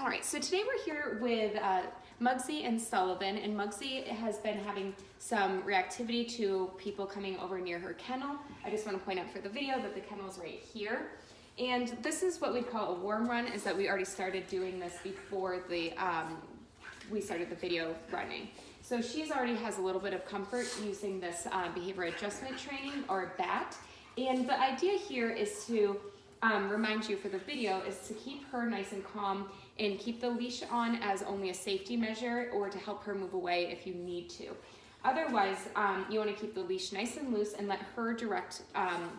All right, so today we're here with Mugsy and Sullivan, and Mugsy has been having some reactivity to people coming over near her kennel. I just want to point out for the video that the kennel is right here. And this is what we call a warm run, is that we already started doing this before we started the video running. So she's already has a little bit of comfort using this behavior adjustment training, or BAT. And the idea here is to remind you for the video is to keep her nice and calm and keep the leash on as only a safety measure, or to help her move away if you need to. Otherwise, you want to keep the leash nice and loose and let her direct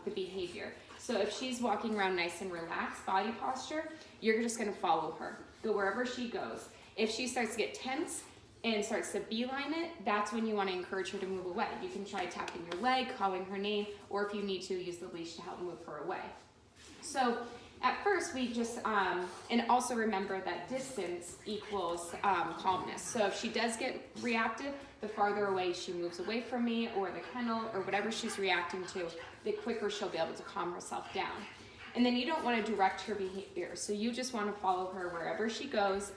the behavior. So if she's walking around nice and relaxed body posture, you're just going to follow her. Go wherever she goes. If she starts to get tense and starts to beeline it, that's when you want to encourage her to move away. You can try tapping your leg, calling her name, or if you need to, use the leash to help move her away. So at first we just, and also remember that distance equals calmness. So if she does get reactive, the farther away she moves away from me or the kennel or whatever she's reacting to, the quicker she'll be able to calm herself down. And then you don't want to direct her behavior. So you just want to follow her wherever she goes,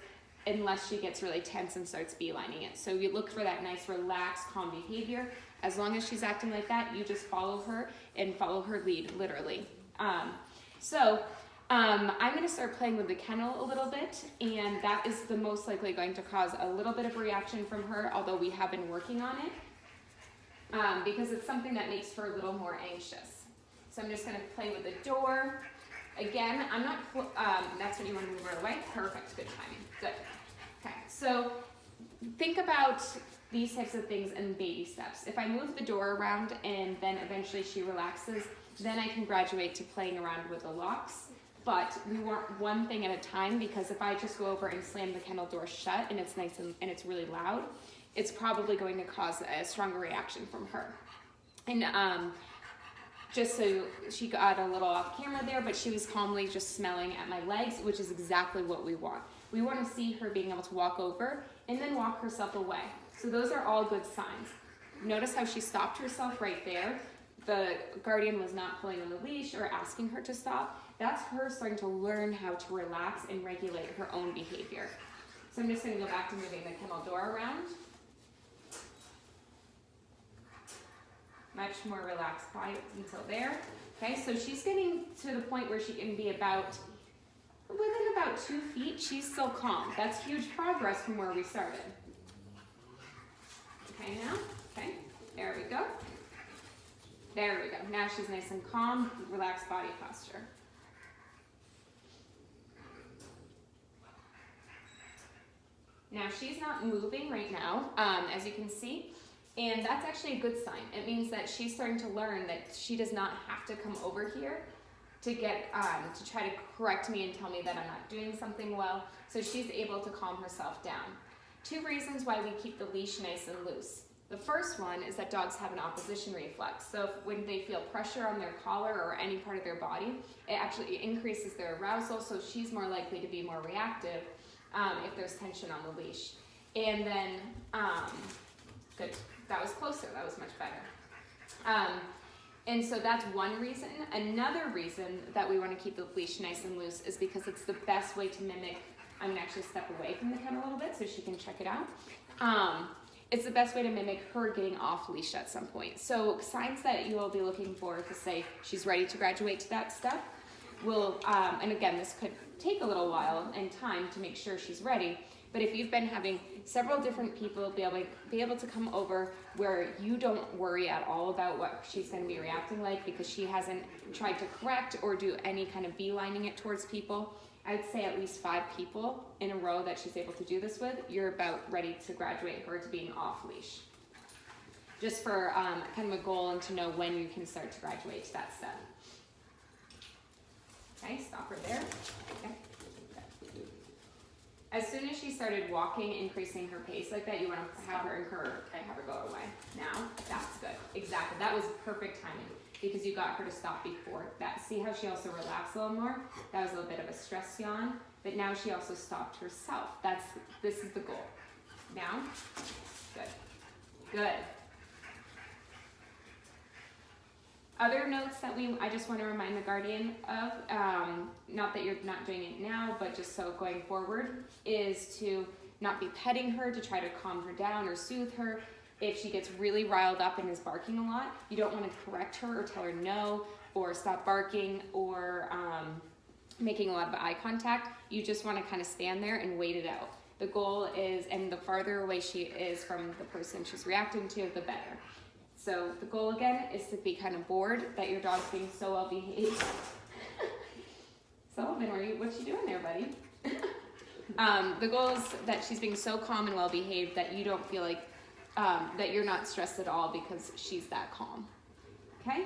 unless she gets really tense and starts beelining it. So you look for that nice, relaxed, calm behavior. As long as she's acting like that, you just follow her and follow her lead, literally. I'm going to start playing with the kennel a little bit, and that is the most likely going to cause a little bit of reaction from her, although we have been working on it, because it's something that makes her a little more anxious. So I'm just going to play with the door. Again, I'm not, that's when you want to move her away. Perfect, good timing, good. Okay, so think about these types of things in baby steps. If I move the door around and then eventually she relaxes, then I can graduate to playing around with the locks. But we want one thing at a time, because if I just go over and slam the kennel door shut and it's nice and it's really loud, it's probably going to cause a stronger reaction from her. And just so she got a little off camera there, but she was calmly just smelling at my legs, which is exactly what we want. We want to see her being able to walk over and then walk herself away. So those are all good signs. Notice how she stopped herself right there. The guardian was not pulling on the leash or asking her to stop. That's her starting to learn how to relax and regulate her own behavior. So I'm just going to go back to moving the kennel door around. Much more relaxed, quiet until there. Okay, so she's getting to the point where she can be within about 2 feet. She's still calm. That's huge progress from where we started. Okay, now, okay, there we go. There we go. Now she's nice and calm, relaxed body posture. Now she's not moving right now, as you can see, and that's actually a good sign. It means that she's starting to learn that she does not have to come over here to get to try to correct me and tell me that I'm not doing something well. So she's able to calm herself down. 2 reasons why we keep the leash nice and loose. The first one is that dogs have an opposition reflex. So when they feel pressure on their collar or any part of their body, it actually increases their arousal, so she's more likely to be more reactive if there's tension on the leash. And then, good, that was closer, that was much better. And so that's one reason. Another reason that we want to keep the leash nice and loose is because it's the best way to mimic. I'm going to actually step away from the kennel a little bit so she can check it out. It's the best way to mimic her getting off leash at some point. So signs that you will be looking for to say she's ready to graduate to that step will, and again, this could take a little while and time to make sure she's ready. But if you've been having several different people be able to come over where you don't worry at all about what she's going to be reacting like, because she hasn't tried to correct or do any kind of beelining it towards people, I'd say at least 5 people in a row that she's able to do this with, you're about ready to graduate her to being off leash. Just for kind of a goal and to know when you can start to graduate to that step. Okay, stop her there. Okay. As soon as she started walking, increasing her pace like that, you want to have her have her go away. Now, that's good. Exactly. That was perfect timing, because you got her to stop before that. See how she also relaxed a little more? That was a little bit of a stress yawn, but now she also stopped herself. This is the goal. Now, good. Good. Other notes that I just want to remind the guardian of, not that you're not doing it now, but just so going forward, is to not be petting her to try to calm her down or soothe her. If she gets really riled up and is barking a lot, you don't want to correct her or tell her no, or stop barking, or making a lot of eye contact. You just want to kind of stand there and wait it out. The goal is, and the farther away she is from the person she's reacting to, the better. So the goal again is to be kind of bored that your dog's being so well behaved. Sullivan, what you doing there, buddy? The goal is that she's being so calm and well behaved that you don't feel like that you're not stressed at all because she's that calm. Okay?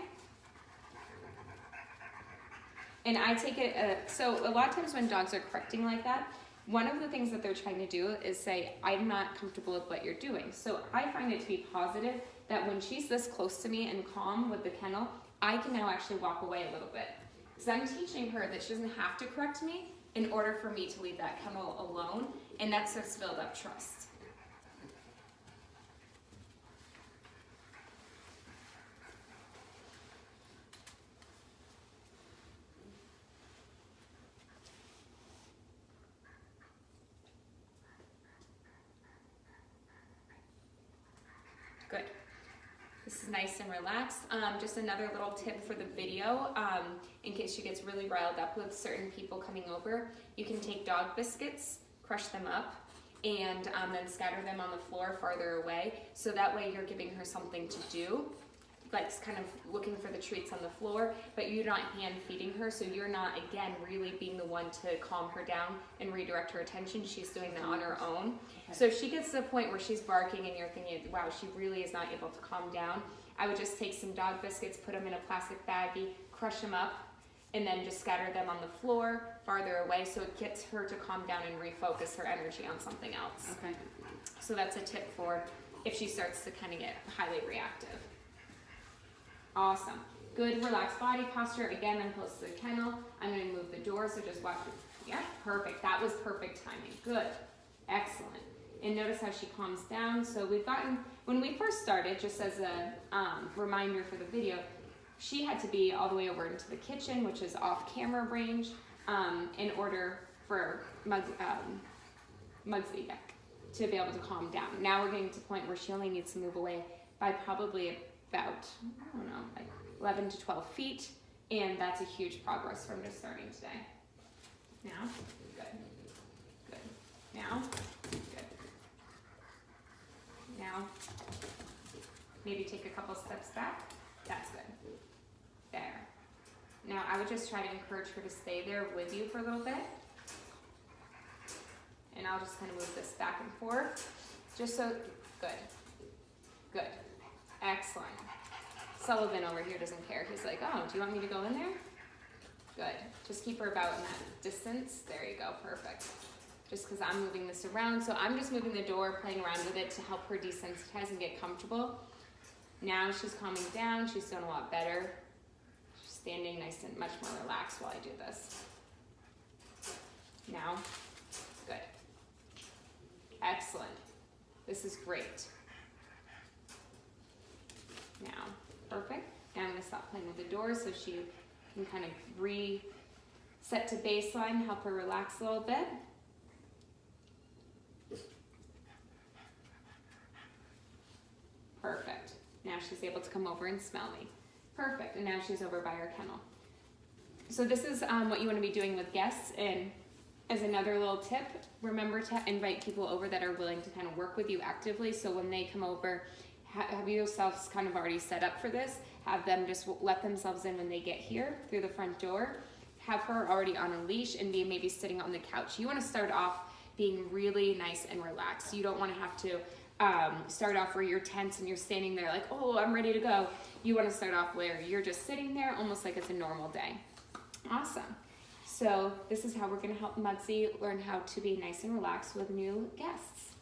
And I take it, so a lot of times when dogs are correcting like that, one of the things that they're trying to do is say, I'm not comfortable with what you're doing. So I find it to be positive that when she's this close to me and calm with the kennel, I can now actually walk away a little bit. Because I'm teaching her that she doesn't have to correct me in order for me to leave that kennel alone, and that starts to build up trust. Good. This is nice and relaxed. Just another little tip for the video, in case she gets really riled up with certain people coming over, you can take dog biscuits, crush them up, and then scatter them on the floor farther away. So that way you're giving her something to do, like kind of looking for the treats on the floor, but you're not hand feeding her, so you're not, again, really being the one to calm her down and redirect her attention. She's doing that on her own. Okay. So if she gets to the point where she's barking and you're thinking, wow, she really is not able to calm down, I would just take some dog biscuits, put them in a plastic baggie, crush them up, and then just scatter them on the floor farther away so it gets her to calm down and refocus her energy on something else. Okay. So that's a tip for if she starts to kind of get highly reactive. Awesome. Good relaxed body posture. Again, I'm close to the kennel. I'm going to move the door, so just watch it. Yeah, perfect. That was perfect timing. Good. Excellent. And notice how she calms down. So we've gotten, when we first started, just as a reminder for the video, she had to be all the way over into the kitchen, which is off camera range, in order for Mugsy to be able to calm down. Now we're getting to the point where she only needs to move away by probably about, I don't know, like 11 to 12 feet, and that's a huge progress from just starting today. Now, good, good. Now, good. Now, maybe take a couple steps back. That's good. There. Now, I would just try to encourage her to stay there with you for a little bit. And I'll just kind of move this back and forth. Just so, good. Good. Excellent. Sullivan over here doesn't care. He's like, oh, do you want me to go in there? Good. Just keep her about in that distance. There you go. Perfect. Just because I'm moving this around. So I'm just moving the door, playing around with it to help her desensitize and get comfortable. Now she's calming down. She's doing a lot better. She's standing nice and much more relaxed while I do this. Now, good. Excellent. This is great. Now, perfect. Now I'm going to stop playing with the door so she can kind of reset to baseline, help her relax a little bit. Perfect. Now she's able to come over and smell me. Perfect. And now she's over by her kennel. So this is what you want to be doing with guests. And as another little tip, remember to invite people over that are willing to kind of work with you actively. So when they come over, have yourselves kind of already set up for this. Have them just let themselves in when they get here through the front door. Have her already on a leash and be maybe sitting on the couch. You want to start off being really nice and relaxed. You don't want to have to start off where you're tense and you're standing there like, oh, I'm ready to go. You want to start off where you're just sitting there almost like it's a normal day. Awesome. So this is how we're going to help Mugsy learn how to be nice and relaxed with new guests.